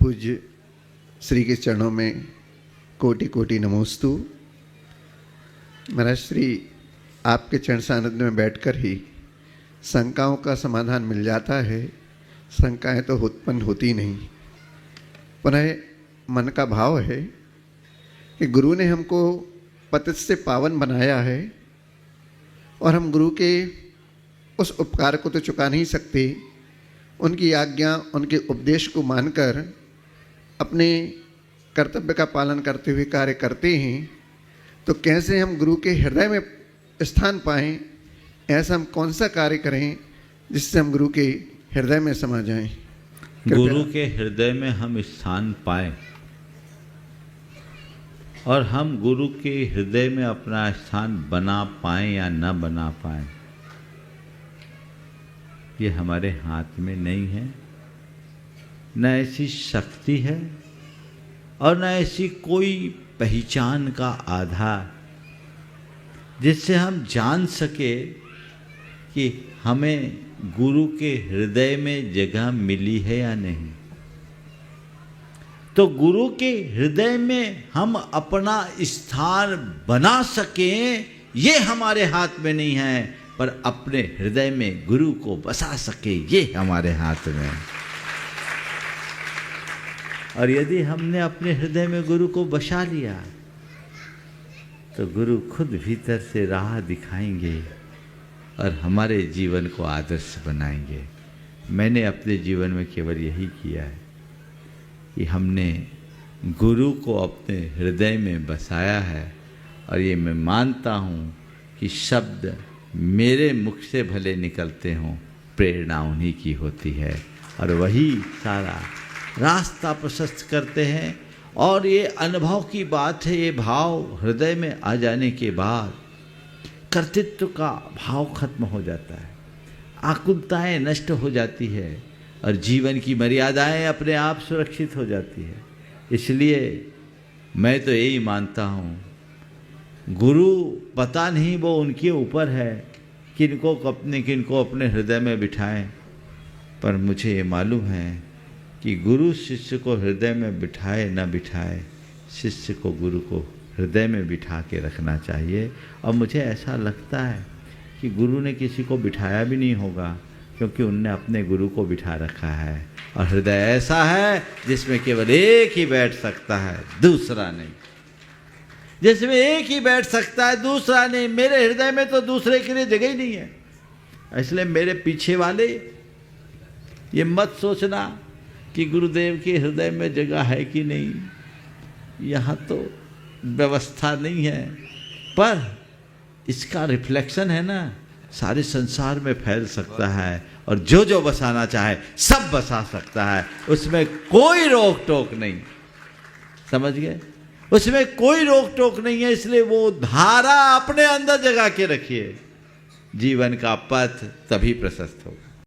पूज्य श्री के चरणों में कोटि कोटि नमोस्तु। महाराज श्री आपके चरण सानिध्य में बैठकर ही शंकाओं का समाधान मिल जाता है। शंकाएं तो उत्पन्न होती नहीं। पुनः मन का भाव है कि गुरु ने हमको पतित से पावन बनाया है और हम गुरु के उस उपकार को तो चुका नहीं सकते। उनकी आज्ञा, उनके उपदेश को मानकर अपने कर्तव्य का पालन करते हुए कार्य करते हैं, तो कैसे हम गुरु के हृदय में स्थान पाएं? ऐसा हम कौन सा कार्य करें जिससे हम गुरु के हृदय में समा जाएं? गुरु के हृदय में हम स्थान पाएं और हम गुरु के हृदय में अपना स्थान बना पाएं या न बना पाएं, ये हमारे हाथ में नहीं है। न ऐसी शक्ति है और न ऐसी कोई पहचान का आधार जिससे हम जान सके कि हमें गुरु के हृदय में जगह मिली है या नहीं। तो गुरु के हृदय में हम अपना स्थान बना सकें, ये हमारे हाथ में नहीं है, पर अपने हृदय में गुरु को बसा सके, ये हमारे हाथ में है। और यदि हमने अपने हृदय में गुरु को बसा लिया तो गुरु खुद भीतर से राह दिखाएंगे और हमारे जीवन को आदर्श बनाएंगे। मैंने अपने जीवन में केवल यही किया है कि हमने गुरु को अपने हृदय में बसाया है और ये मैं मानता हूँ कि शब्द मेरे मुख से भले निकलते हों, प्रेरणा उन्हीं की होती है और वही सारा रास्ता प्रशस्त करते हैं। और ये अनुभव की बात है, ये भाव हृदय में आ जाने के बाद कर्तृत्व का भाव खत्म हो जाता है, आकुलताएं नष्ट हो जाती है और जीवन की मर्यादाएं अपने आप सुरक्षित हो जाती है। इसलिए मैं तो यही मानता हूँ, गुरु पता नहीं वो उनके ऊपर है किनको अपने हृदय में बिठाएं, पर मुझे ये मालूम है कि गुरु शिष्य को हृदय में बिठाए न बिठाए, शिष्य को गुरु को हृदय में बिठा के रखना चाहिए। और मुझे ऐसा लगता है कि गुरु ने किसी को बिठाया भी नहीं होगा, क्योंकि उनने अपने गुरु को बिठा रखा है और हृदय ऐसा है जिसमें केवल एक ही बैठ सकता है, दूसरा नहीं। जिसमें एक ही बैठ सकता है, दूसरा नहीं। मेरे हृदय में तो दूसरे के लिए जगह ही नहीं है। इसलिए मेरे पीछे वाले ये मत सोचना कि गुरुदेव के हृदय में जगह है कि नहीं, यहाँ तो व्यवस्था नहीं है, पर इसका रिफ्लेक्शन है ना, सारे संसार में फैल सकता है और जो जो बसाना चाहे सब बसा सकता है, उसमें कोई रोक टोक नहीं। समझ गए? उसमें कोई रोक टोक नहीं है। इसलिए वो धारा अपने अंदर जगा के रखिए, जीवन का पथ तभी प्रशस्त होगा।